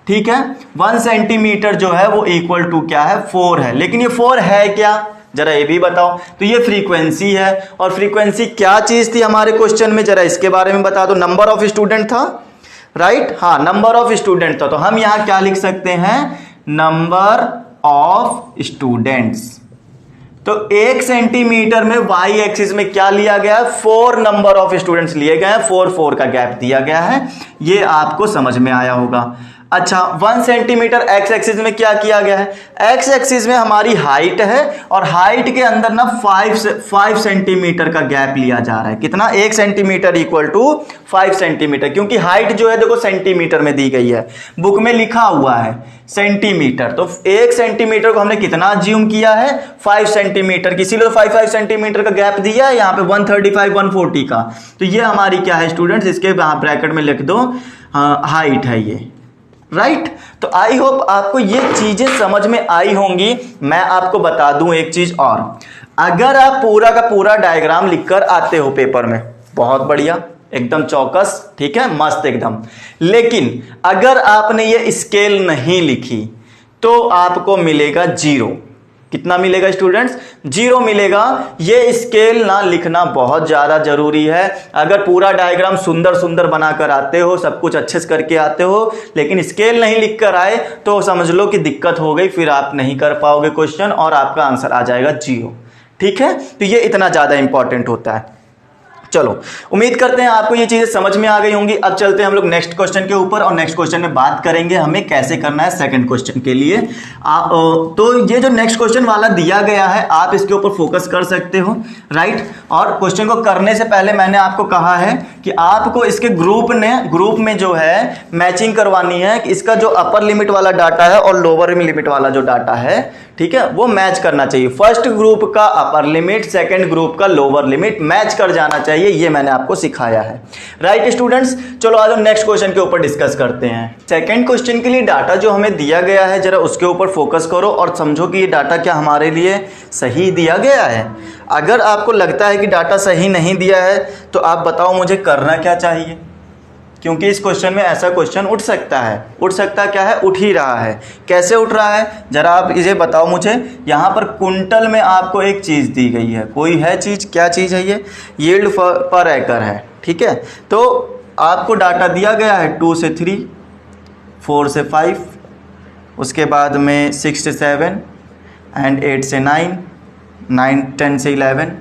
Speaker 1: ठीक है। 1 सेंटीमीटर जो है वो इक्वल टू क्या है? 4 है। लेकिन ये 4 है क्या, जरा ये भी बताओ। तो ये फ्रीक्वेंसी है, और फ्रीक्वेंसी क्या चीज थी हमारे क्वेश्चन में, जरा इसके बारे में बता दो। नंबर ऑफ स्टूडेंट था, राइट, हाँ, नंबर ऑफ स्टूडेंट था। तो हम यहां क्या लिख सकते हैं? Number of students. तो 1 सेंटीमीटर में वाई एक्सिस में क्या लिया गया है? 4 नंबर ऑफ स्टूडेंट्स लिए गए हैं, 4 का गैप दिया गया है। ये आपको समझ में आया होगा। अच्छा, 1 सेंटीमीटर एक्स एक्सिस में क्या किया गया है? एक्स एक्सिस में हमारी हाइट है, और हाइट के अंदर ना 5 सेंटीमीटर का गैप लिया जा रहा है। कितना? 1 सेंटीमीटर इक्वल टू 5 सेंटीमीटर, क्योंकि हाइट जो है देखो सेंटीमीटर में दी गई है, बुक में लिखा हुआ है सेंटीमीटर। तो 1 सेंटीमीटर को हमने कितना अज्यूम किया है? 5 सेंटीमीटर, इसीलिए 5 सेंटीमीटर का गैप दिया है यहाँ पे 135 140 का। तो ये हमारी क्या है स्टूडेंट्स? इसके ब्रैकेट में लिख दो हाइट है ये, राइट। तो आई होप आपको ये चीजें समझ में आई होंगी। मैं आपको बता दूं एक चीज और, अगर आप पूरा का पूरा डायग्राम लिखकर आते हो पेपर में, बहुत बढ़िया, एकदम चौकस, ठीक है, मस्त एकदम। लेकिन अगर आपने ये स्केल नहीं लिखी तो आपको मिलेगा 0। कितना मिलेगा स्टूडेंट्स? 0 मिलेगा। ये स्केल ना लिखना बहुत ज्यादा जरूरी है। अगर पूरा डायग्राम सुंदर सुंदर बनाकर आते हो, सब कुछ अच्छे से करके आते हो, लेकिन स्केल नहीं लिख कर आए तो समझ लो कि दिक्कत हो गई, फिर आप नहीं कर पाओगे क्वेश्चन और आपका आंसर आ जाएगा 0, ठीक है। तो ये इतना ज्यादा इंपॉर्टेंट होता है। चलो, उम्मीद करते हैं आपको ये चीजें समझ में आ गई होंगी। अब चलते हैं हम लोग नेक्स्ट क्वेश्चन के ऊपर, और नेक्स्ट क्वेश्चन में बात करेंगे हमें कैसे करना है सेकंड क्वेश्चन के लिए। तो ये जो नेक्स्ट क्वेश्चन वाला दिया गया है आप इसके ऊपर फोकस कर सकते हो, राइट। और क्वेश्चन को करने से पहले मैंने आपको कहा है कि आपको इसके ग्रुप में जो है मैचिंग करवानी है कि इसका जो अपर लिमिट वाला डाटा है और लोअर लिमिट वाला जो डाटा है, ठीक है, वो मैच करना चाहिए। फर्स्ट ग्रुप का अपर लिमिट, सेकंड ग्रुप का लोअर लिमिट मैच कर जाना चाहिए, ये मैंने आपको सिखाया है, राइट स्टूडेंट्स। चलो आज हम नेक्स्ट क्वेश्चन के ऊपर डिस्कस करते हैं। सेकंड क्वेश्चन के लिए डाटा जो हमें दिया गया है जरा उसके ऊपर फोकस करो और समझो कि ये डाटा क्या हमारे लिए सही दिया गया है। अगर आपको लगता है कि डाटा सही नहीं दिया है तो आप बताओ मुझे करना क्या चाहिए, क्योंकि इस क्वेश्चन में ऐसा क्वेश्चन उठ सकता है। क्या है? उठ ही रहा है। कैसे उठ रहा है जरा आप इसे बताओ मुझे। यहाँ पर कुंटल में आपको एक चीज़ दी गई है, कोई है चीज़, क्या चीज़ है ये? यील्ड पर एकड़ है, ठीक है। तो आपको डाटा दिया गया है 2 से 3, 4 से 5, उसके बाद में 6 से 7 एंड 8 से 9, 9 10 से 11।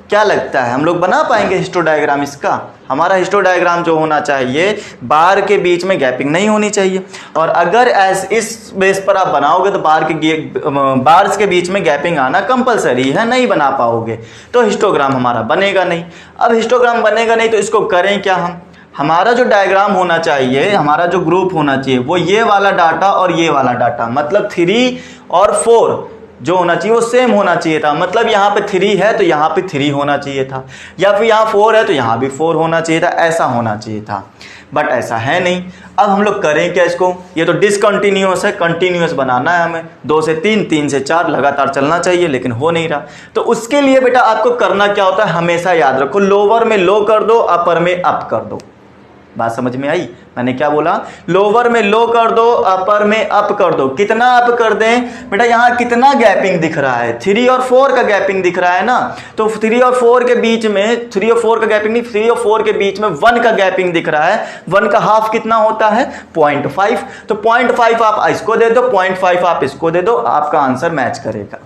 Speaker 1: क्या लगता है हम लोग बना पाएंगे हिस्टोडायग्राम इसका? हमारा हिस्टोडायग्राम जो होना चाहिए, बार के बीच में गैपिंग नहीं होनी चाहिए, और अगर इस बेस पर आप बनाओगे तो बार्स के बीच में गैपिंग आना कंपलसरी है, नहीं बना पाओगे तो हिस्टोग्राम हमारा बनेगा नहीं। अब हिस्टोग्राम बनेगा नहीं तो इसको करें क्या हम? हमारा जो डायग्राम होना चाहिए, हमारा जो ग्रुप होना चाहिए वो ये वाला डाटा और ये वाला डाटा, मतलब 3 और 4 जो होना चाहिए वो सेम होना चाहिए था। मतलब यहाँ पे 3 है तो यहाँ पे 3 होना चाहिए था, या फिर यहाँ 4 है तो यहाँ भी 4 होना चाहिए था, ऐसा होना चाहिए था, बट ऐसा है नहीं। अब हम लोग करें क्या इसको? ये तो डिसकंटिन्यूअस है, कंटिन्यूअस बनाना है हमें। 2 से 3, 3 से 4 लगातार चलना चाहिए, लेकिन हो नहीं रहा। तो उसके लिए बेटा आपको करना क्या होता है, हमेशा याद रखो, लोअर में लो कर दो, अपर में अप कर दो। बात समझ में आई? मैंने क्या बोला? लोअर में लो कर दो, अपर में अप कर दो। कितना अप कर दें बेटा? यहाँ कितना गैपिंग दिख रहा है? 3 और 4 का गैपिंग दिख रहा है ना, तो 3 और 4 के बीच में, 3 और 4 का गैपिंग नहीं, 3 और 4 के बीच में 1 का गैपिंग दिख रहा है। 1 का हाफ कितना होता है? 0.5। तो 0.5 आप इसको दे दो, 0.5 आप इसको दे दो, आपका आंसर मैच करेगा।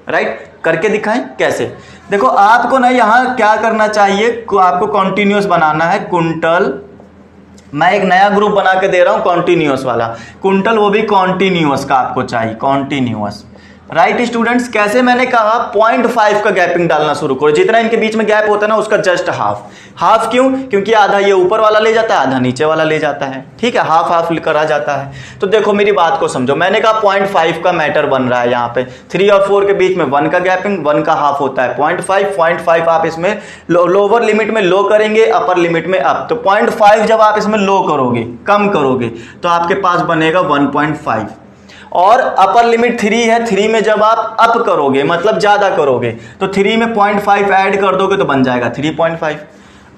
Speaker 1: राइट? करके दिखाएं कैसे? देखो आपको ना यहाँ क्या करना चाहिए, आपको कॉन्टिन्यूअस बनाना है। कुंटल, मैं एक नया ग्रुप बना के दे रहा हूं कॉन्टिन्यूअस वाला। कुंटल वो भी कॉन्टिन्यूअस का आपको चाहिए, कॉन्टिन्यूअस। राइट स्टूडेंट्स, कैसे? मैंने कहा 0.5 का गैपिंग डालना शुरू करो। जितना इनके बीच में गैप होता है ना उसका जस्ट हाफ। हाफ क्यों? क्योंकि आधा ये ऊपर वाला ले जाता है, आधा नीचे वाला ले जाता है। ठीक है, हाफ हाफ करा जाता है। तो देखो मेरी बात को समझो, मैंने कहा 0.5 का मैटर बन रहा है। यहाँ पे 3 और 4 के बीच में 1 का गैपिंग, 1 का हाफ होता है 0.5। 0.5 आप इसमें लोअर लिमिट में लो करेंगे, अपर लिमिट में अप। तो 0.5 जब आप इसमें लो करोगे, कम करोगे, तो आपके पास बनेगा 1.5। और अपर लिमिट 3 है, 3 में जब आप अप करोगे मतलब ज्यादा करोगे, तो 3 में 0.5 ऐड कर दोगे तो बन जाएगा 3.5।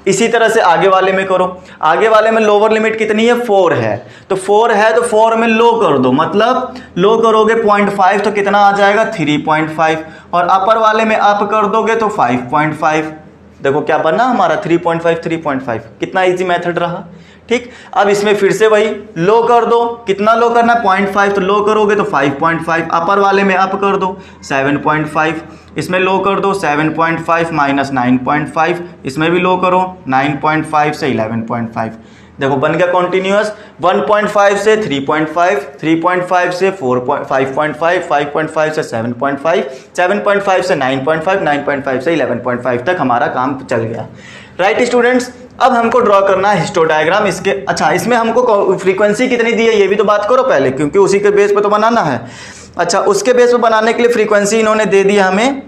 Speaker 1: इसी तरह से आगे वाले में करो। आगे वाले में लोअर लिमिट कितनी है? 4 है। तो 4 है तो 4 में लो कर दो, मतलब लो करोगे 0.5 तो कितना आ जाएगा? 3.5। और अपर वाले में अप कर दोगे तो 5.5। देखो क्या बना हमारा? 3.5 3.5। कितना इजी मेथड रहा। ठीक, अब इसमें फिर से वही लो कर दो। कितना लो करना है? 0.5। तो लो करोगे तो 5.5। अपर वाले में अप कर दो 7.5। इसमें लो कर दो 7.5 माइनस 9.5। इसमें भी लो करो 9.5 से 11.5। देखो बन गया कॉन्टिन्यूअस। 1.5 से 3.5, 3.5 से 5.5, 5.5 से 7.5, 7.5 से 9.5, 9.5 से 11.5 तक हमारा काम चल गया। राइट स्टूडेंट्स, अब हमको ड्रॉ करना है हिस्टोडायग्राम इसके। अच्छा, इसमें हमको फ्रीक्वेंसी कितनी दी है ये भी तो बात करो पहले, क्योंकि उसी के बेस पे तो बनाना है। अच्छा, उसके बेस पे बनाने के लिए फ्रीक्वेंसी इन्होंने दे दी हमें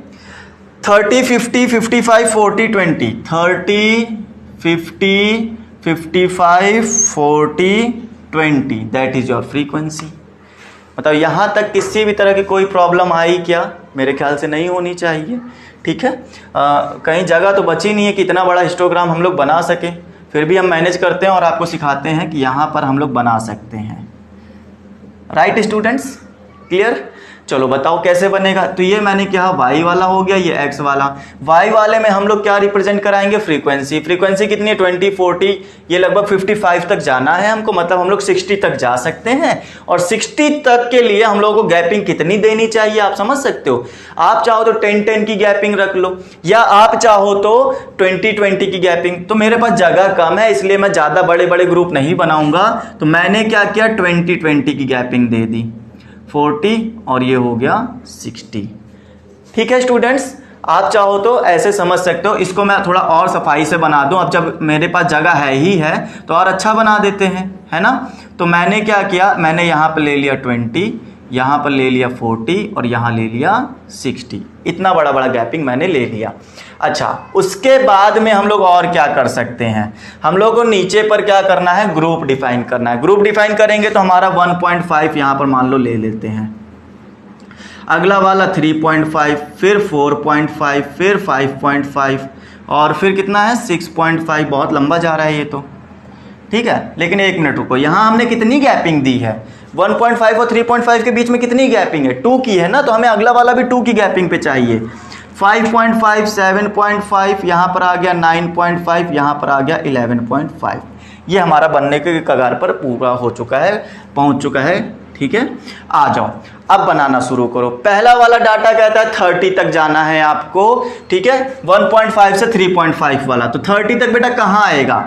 Speaker 1: 30, 50, 55, 40, 20। 30, 50, 55, 40, 20 दैट इज योर फ्रीक्वेंसी। मतलब यहाँ तक किसी भी तरह की कोई प्रॉब्लम आई क्या? मेरे ख्याल से नहीं होनी चाहिए। ठीक है, कहीं जगह तो बची नहीं है कि इतना बड़ा हिस्टोग्राम हम लोग बना सके। फिर भी हम मैनेज करते हैं और आपको सिखाते हैं कि यहाँ पर हम लोग बना सकते हैं। Right students, clear? चलो बताओ कैसे बनेगा। तो ये मैंने क्या, वाई वाला हो गया, ये एक्स वाला। वाई वाले में हम लोग क्या रिप्रेजेंट कराएंगे? फ्रीक्वेंसी। फ्रीक्वेंसी कितनी है? 20, 40, ये लगभग 55 तक जाना है हमको, मतलब हम लोग 60 तक जा सकते हैं। और 60 तक के लिए हम लोगों को गैपिंग कितनी देनी चाहिए आप समझ सकते हो। आप चाहो तो 10-10 की गैपिंग रख लो, या आप चाहो तो 20-20 की गैपिंग। तो मेरे पास जगह कम है इसलिए मैं ज़्यादा बड़े बड़े ग्रुप नहीं बनाऊंगा, तो मैंने क्या किया, 20-20 की गैपिंग दे दी। 40 और ये हो गया 60। ठीक है स्टूडेंट्स, आप चाहो तो ऐसे समझ सकते हो। इसको मैं थोड़ा और सफाई से बना दूं। अब जब मेरे पास जगह है ही है तो और अच्छा बना देते हैं, है ना। तो मैंने क्या किया, मैंने यहाँ पे ले लिया 20, यहाँ पर ले लिया 40 और यहाँ ले लिया 60। इतना बड़ा बड़ा गैपिंग मैंने ले लिया। अच्छा, उसके बाद में हम लोग और क्या कर सकते हैं, हम लोग को नीचे पर क्या करना है, ग्रुप डिफाइन करना है। ग्रुप डिफाइन करेंगे तो हमारा 1.5 यहाँ पर मान लो ले लेते हैं, अगला वाला 3.5, फिर 4.5, फिर 5.5 और फिर कितना है 6.5। बहुत लंबा जा रहा है ये तो, ठीक है। लेकिन एक मिनट रुको, यहाँ हमने कितनी गैपिंग दी है, 1.5 और 3.5 के बीच में कितनी गैपिंग है, 2 की है ना, तो हमें अगला वाला भी 2 की गैपिंग पे चाहिए। 5.5, 7.5, यहाँ पर आ गया 9.5, यहाँ पर आ गया 11.5। ये हमारा बनने के कगार पर पूरा हो चुका है, पहुँच चुका है। ठीक है, आ जाओ अब बनाना शुरू करो। पहला वाला डाटा कहता है 30 तक जाना है आपको, ठीक है, 1.5 से 3.5 वाला। तो 30 तक बेटा कहाँ आएगा,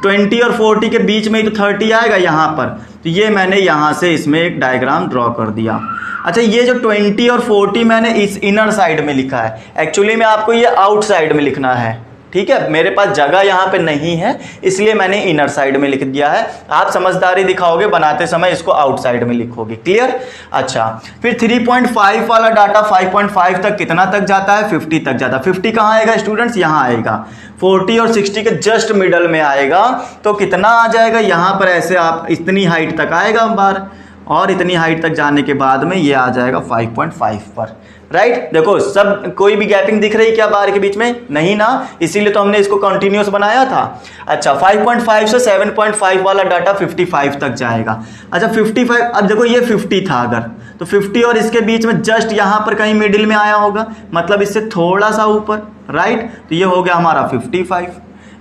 Speaker 1: 20 और 40 के बीच में ही तो 30 आएगा यहाँ पर। तो ये मैंने यहाँ से इसमें एक डायग्राम ड्रॉ कर दिया। अच्छा, ये जो 20 और 40 मैंने इस इनर साइड में लिखा है, एक्चुअली में आपको ये आउट साइड में लिखना है। ठीक है, मेरे पास जगह यहाँ पे नहीं है इसलिए मैंने इनर साइड में लिख दिया है। आप समझदारी दिखाओगे बनाते समय, इसको आउट साइड में लिखोगे। क्लियर। अच्छा, फिर 3.5 वाला डाटा 5.5 तक कितना तक जाता है, 50 तक जाता है। 50 कहाँ आएगा स्टूडेंट्स, यहाँ आएगा। 40 और 60 के जस्ट मिडल में आएगा, तो कितना आ जाएगा यहाँ पर, ऐसे आप इतनी हाइट तक आएगा बार और इतनी हाइट तक जाने के बाद में ये आ जाएगा 5.5 पर, राइट। देखो सब कोई भी गैपिंग दिख रही क्या बार के बीच में? नहीं ना, इसीलिए तो हमने इसको कंटिन्यूअस बनाया था। अच्छा 5.5 से 7.5 वाला डाटा 55 तक जाएगा। अच्छा 55, अब देखो ये 50 था अगर, तो 50 और इसके बीच में जस्ट यहाँ पर कहीं मिडिल में आया होगा, मतलब इससे थोड़ा सा ऊपर, राइट। तो ये हो गया हमारा 55,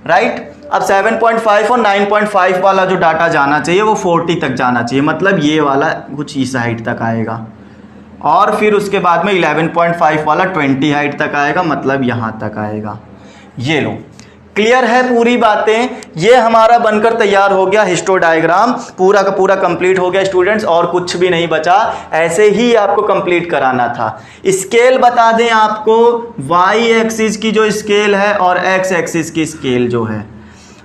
Speaker 1: राइट। अब 7.5 और 9.5 वाला जो डाटा जाना चाहिए वो 40 तक जाना चाहिए, मतलब ये वाला कुछ इस हाइट तक आएगा, और फिर उसके बाद में 11.5 वाला 20 हाइट तक आएगा, मतलब यहाँ तक आएगा। ये लो, क्लियर है पूरी बातें। ये हमारा बनकर तैयार हो गया हिस्टो डायग्राम, पूरा का पूरा कंप्लीट हो गया स्टूडेंट्स, और कुछ भी नहीं बचा, ऐसे ही आपको कंप्लीट कराना था। स्केल बता दें आपको, वाई एक्सिस की जो स्केल है और एक्स एक्सिस की स्केल जो है।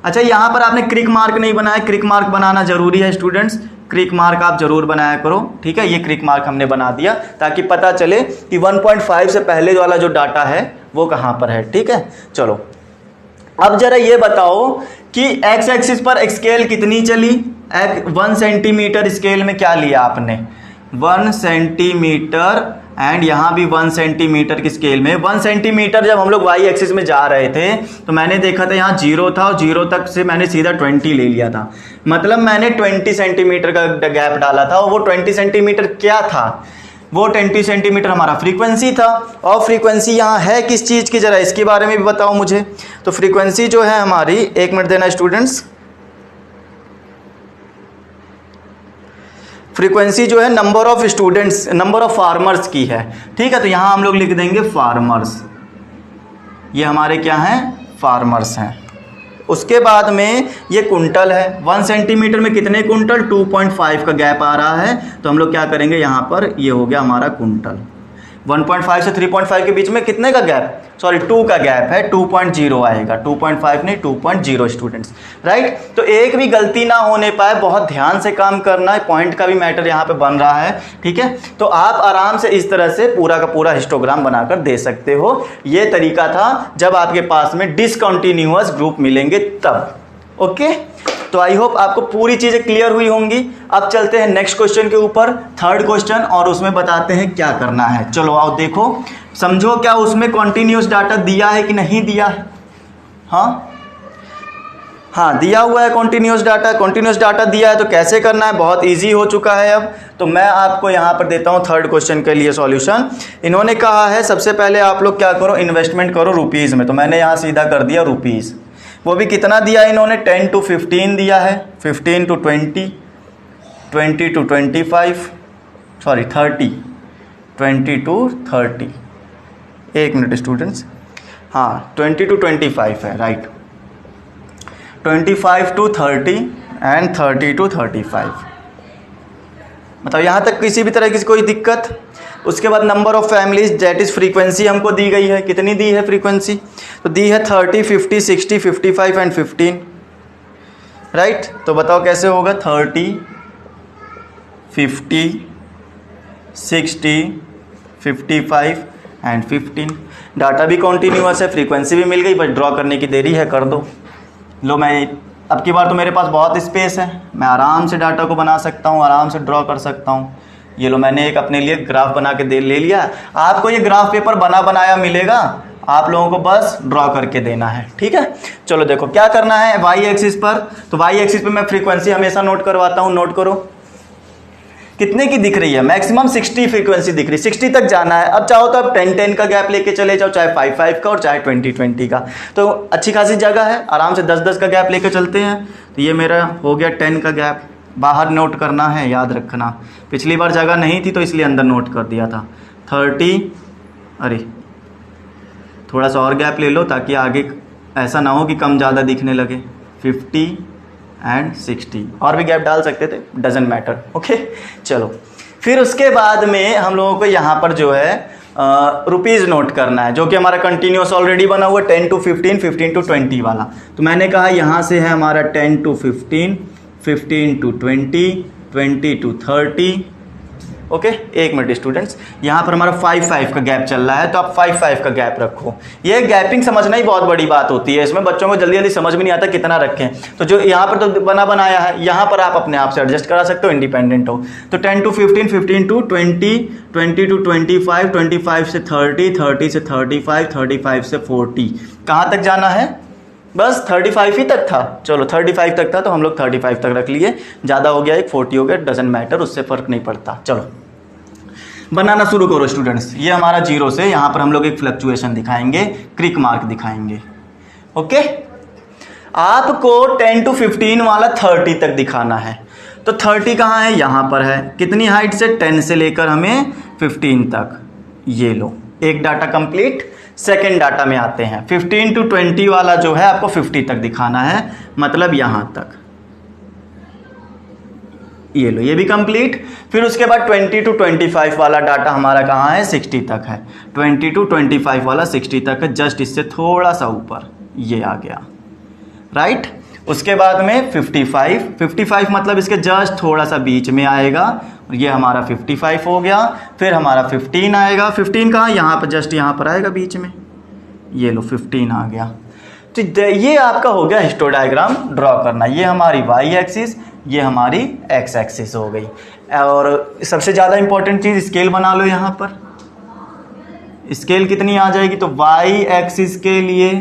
Speaker 1: अच्छा यहाँ पर आपने क्रिक मार्क नहीं बनाया, क्रिक मार्क बनाना जरूरी है स्टूडेंट्स, क्रिक मार्क आप जरूर बनाया करो, ठीक है। ये क्रिक मार्क हमने बना दिया ताकि पता चले कि 1.5 से पहले वाला जो डाटा है वो कहाँ पर है, ठीक है। चलो अब जरा ये बताओ कि एक्स एक्सिस पर स्केल कितनी चली? 1 सेंटीमीटर स्केल में क्या लिया आपने? 1 सेंटीमीटर, एंड यहाँ भी 1 सेंटीमीटर की स्केल में 1 सेंटीमीटर। जब हम लोग वाई एक्सिस में जा रहे थे तो मैंने देखा था यहाँ 0 था, और 0 तक से मैंने सीधा 20 ले लिया था, मतलब मैंने 20 सेंटीमीटर का गैप डाला था। और वो 20 सेंटीमीटर क्या था? वो 20 सेंटीमीटर हमारा फ्रीक्वेंसी था। और फ्रीक्वेंसी यहाँ है किस चीज़ की, जरा इसके बारे में भी बताओ मुझे। तो फ्रीक्वेंसी जो है हमारी, एक मिनट देना स्टूडेंट्स, फ्रीक्वेंसी जो है number of students, number of farmers की है, ठीक है। तो यहाँ हम लोग लिख देंगे फार्मर्स, ये हमारे क्या हैं? फार्मर्स हैं। उसके बाद में ये कुंटल है, 1 सेंटीमीटर में कितने कुंटल? 2.5 का गैप आ रहा है, तो हम लोग क्या करेंगे यहाँ पर, ये हो गया हमारा कुंटल। 1.5 से 3.5 के बीच में कितने का गैप? सॉरी 2 का गैप है, 2.0 आएगा, 2.5 नहीं 2.0 स्टूडेंट्स, राइट। तो एक भी गलती ना होने पाए, बहुत ध्यान से काम करना है, पॉइंट का भी मैटर यहाँ पे बन रहा है, ठीक है। तो आप आराम से इस तरह से पूरा का पूरा हिस्टोग्राम बनाकर दे सकते हो। ये तरीका था जब आपके पास में डिसकंटिन्यूअस ग्रुप मिलेंगे तब, ओके। तो आई होप आपको पूरी चीज़ें क्लियर हुई होंगी। अब चलते हैं नेक्स्ट क्वेश्चन के ऊपर, थर्ड क्वेश्चन, और उसमें बताते हैं क्या करना है। चलो आओ देखो, समझो क्या उसमें कॉन्टिन्यूस डाटा दिया है कि नहीं दिया है? हाँ दिया हुआ है कॉन्टिन्यूस डाटा। कॉन्टिन्यूस डाटा दिया है तो कैसे करना है, बहुत ईजी हो चुका है अब। तो मैं आपको यहाँ पर देता हूँ थर्ड क्वेश्चन के लिए सॉल्यूशन। इन्होंने कहा है सबसे पहले आप लोग क्या करो, इन्वेस्टमेंट करो रुपीज़ में। तो मैंने यहाँ सीधा कर दिया रुपीज़। वो भी कितना दिया इन्होंने, 10 to 15 दिया है, 15 to 20, 20 to 25, सॉरी 30, 20 to 30। एक मिनट स्टूडेंट्स, हाँ 20 to 25 है, राइट। 25 to 30 and 30 to 35। मतलब यहाँ तक किसी भी तरह की कोई दिक्कत? उसके बाद number of families, that is frequency हमको दी गई है। कितनी दी है फ्रीक्वेंसी? तो दी है 30, 50, 60, 55 एंड 15, राइट। तो बताओ कैसे होगा, 30, 50, 60, 55 एंड 15। डाटा भी कॉन्टीन्यूअस है, फ्रीक्वेंसी भी मिल गई, बस ड्रॉ करने की देरी है, कर दो। लो मैं अब की बार तो मेरे पास बहुत स्पेस है, मैं आराम से डाटा को बना सकता हूँ, आराम से ड्रॉ कर सकता हूँ। ये लो मैंने एक अपने लिए ग्राफ बना के ले लिया। आपको ये ग्राफ पेपर बना बनाया मिलेगा, आप लोगों को बस ड्रॉ करके देना है, ठीक है। चलो देखो क्या करना है वाई एक्सिस पर। तो वाई एक्सिस पर मैं फ्रीक्वेंसी हमेशा नोट करवाता हूँ, नोट करो कितने की दिख रही है, मैक्सिमम 60 फ्रीक्वेंसी दिख रही है, 60 तक जाना है। अब चाहो तो आप 10-10 का गैप लेके चले जाओ, चाहे 5-5 का और चाहे 20-20 का, तो अच्छी खासी जगह है, आराम से 10-10 का गैप लेके चलते हैं। तो ये मेरा हो गया 10 का गैप, बाहर नोट करना है, याद रखना। पिछली बार जगह नहीं थी तो इसलिए अंदर नोट कर दिया था। 30, अरे थोड़ा सा और गैप ले लो ताकि आगे ऐसा ना हो कि कम ज़्यादा दिखने लगे। 50 एंड 60, और भी गैप डाल सकते थे, डजेंट मैटर, ओके। चलो फिर उसके बाद में हम लोगों को यहाँ पर जो है रुपीज़ नोट करना है, जो कि हमारा कंटिन्यूस ऑलरेडी बना हुआ 10 to 15, 15 to 20 वाला। तो मैंने कहा यहाँ से है हमारा 10 to 15, 15 to 20, 20 to 30, okay 1 minute students, यहाँ पर हमारा 5 का गैप चल रहा है, तो आप 5 का गैप रखो। ये गैपिंग समझना ही बहुत बड़ी बात होती है, इसमें बच्चों को जल्दी जल्दी समझ में नहीं आता कितना रखें। तो जो यहाँ पर तो बनाया है, यहाँ पर आप अपने आप से एडजस्ट करा सकते हो, इंडिपेंडेंट हो। तो 10 to 15, 15 to 20, 20 to 25, 25 से 30, 30 से 35, 35 से 40, कहाँ तक जाना है? बस 35 ही तक था। चलो 35 तक था तो हम लोग 35 तक रख लिए, ज़्यादा हो गया एक 40 हो गया, डजंट मैटर, उससे फ़र्क नहीं पड़ता। चलो बनाना शुरू करो स्टूडेंट्स। ये हमारा 0 से यहाँ पर हम लोग एक फ्लक्चुएशन दिखाएंगे, क्रिक मार्क दिखाएंगे। ओके, आपको 10 to 15 वाला 30 तक दिखाना है। तो 30 कहाँ है? यहाँ पर है। कितनी हाइट से? 10 से लेकर हमें 15 तक। ये लो, एक डाटा कंप्लीट। सेकेंड डाटा में आते हैं। 15 to 20 वाला जो है आपको 50 तक दिखाना है, मतलब यहाँ तक। ये लो, ये भी कंप्लीट। फिर उसके बाद 20 to 25 वाला डाटा हमारा कहाँ है? 60 तक है। 20 to 25 वाला 60 तक है, जस्ट इससे थोड़ा सा ऊपर ये आ गया, राइट। उसके बाद में 55 मतलब इसके जस्ट थोड़ा सा बीच में आएगा, और ये हमारा 55 हो गया। फिर हमारा 15 आएगा। 15 कहाँ? यहाँ पर, जस्ट यहाँ पर आएगा बीच में। ये लो 15 आ गया। तो ये आपका हो गया हिस्टोडायग्राम ड्रॉ करना। ये हमारी वाई एक्सिस, ये हमारी एक्स एक्सिस हो गई। और सबसे ज़्यादा इंपॉर्टेंट चीज़, स्केल बना लो। यहाँ पर स्केल कितनी आ जाएगी? तो वाई एक्सिस के लिए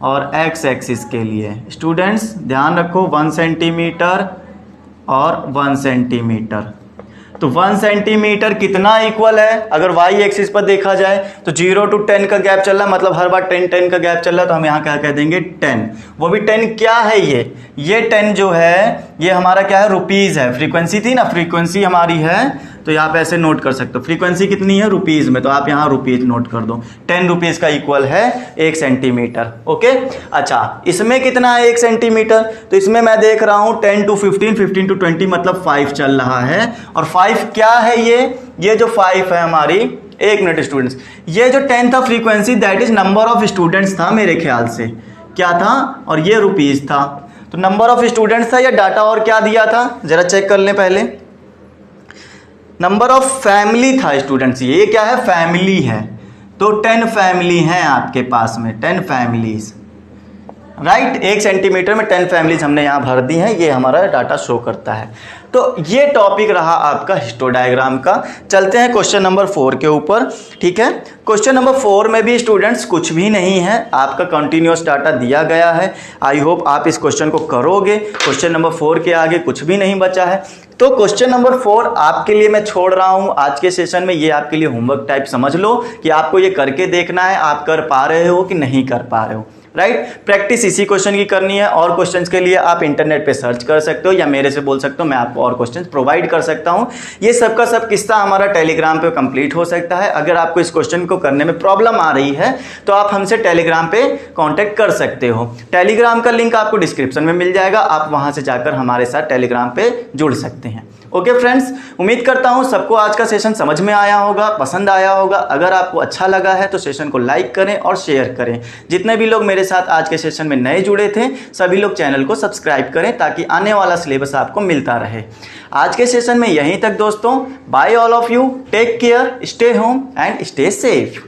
Speaker 1: और एक्स एक्सिस के लिए स्टूडेंट्स ध्यान रखो, 1 सेंटीमीटर और 1 सेंटीमीटर। तो 1 सेंटीमीटर कितना इक्वल है? अगर वाई एक्सिस पर देखा जाए तो 0 to 10 का गैप चल रहा है, मतलब हर बार 10 का गैप चल रहा है, तो हम यहाँ क्या कह देंगे? 10। वो भी 10 क्या है? ये 10 जो है ये हमारा क्या है? रुपीज़ है। फ्रीक्वेंसी थी ना, फ्रीक्वेंसी हमारी है, तो यहाँ पे ऐसे नोट कर सकते हो। फ्रीक्वेंसी कितनी है? रुपीज़ में, तो आप यहाँ रुपीज़ नोट कर दो। 10 रुपीज़ का इक्वल है 1 सेंटीमीटर। ओके, अच्छा इसमें कितना है 1 सेंटीमीटर? तो इसमें मैं देख रहा हूँ 10 to 15, 15 to 20 मतलब 5 चल रहा है। और 5 क्या है? ये जो 5 है हमारी, 1 मिनट स्टूडेंट्स, ये जो 10 था frequency, that is number of students था मेरे ख्याल से, क्या था? और ये रुपीज़ था। तो नंबर ऑफ स्टूडेंट्स था, या डाटा और क्या दिया था? जरा चेक कर लें पहले। नंबर ऑफ फैमिली था स्टूडेंट्स, ये क्या है? फैमिली है। तो 10 फैमिली हैं आपके पास में, 10 फैमिलीज, राइट। 1 सेंटीमीटर में 10 फैमिलीज हमने यहाँ भर दी हैं, ये हमारा डाटा शो करता है। तो ये टॉपिक रहा आपका हिस्टोडायग्राम का। चलते हैं क्वेश्चन नंबर 4 के ऊपर, ठीक है। क्वेश्चन नंबर 4 में भी स्टूडेंट्स कुछ भी नहीं है, आपका कंटिन्यूअस डाटा दिया गया है। आई होप आप इस क्वेश्चन को करोगे। क्वेश्चन नंबर 4 के आगे कुछ भी नहीं बचा है। तो क्वेश्चन नंबर 4 आपके लिए मैं छोड़ रहा हूँ आज के सेशन में। ये आपके लिए होमवर्क टाइप समझ लो कि आपको ये करके देखना है आप कर पा रहे हो कि नहीं कर पा रहे हो, राइट। प्रैक्टिस इसी क्वेश्चन की करनी है, और क्वेश्चंस के लिए आप इंटरनेट पे सर्च कर सकते हो या मेरे से बोल सकते हो, मैं आपको और क्वेश्चंस प्रोवाइड कर सकता हूं। ये सब का सब किस्सा हमारा टेलीग्राम पे कंप्लीट हो सकता है। अगर आपको इस क्वेश्चन को करने में प्रॉब्लम आ रही है तो आप हमसे टेलीग्राम पे कांटेक्ट कर सकते हो। टेलीग्राम का लिंक आपको डिस्क्रिप्शन में मिल जाएगा, आप वहां से जाकर हमारे साथ टेलीग्राम पे जुड़ सकते हैं। ओके फ्रेंड्स, उम्मीद करता हूं सबको आज का सेशन समझ में आया होगा, पसंद आया होगा। अगर आपको अच्छा लगा है तो सेशन को लाइक करें और शेयर करें। जितने भी लोग मेरे साथ आज के सेशन में नए जुड़े थे सभी लोग चैनल को सब्सक्राइब करें ताकि आने वाला सिलेबस आपको मिलता रहे। आज के सेशन में यहीं तक दोस्तों। Bye all of you, take care, stay home and stay safe.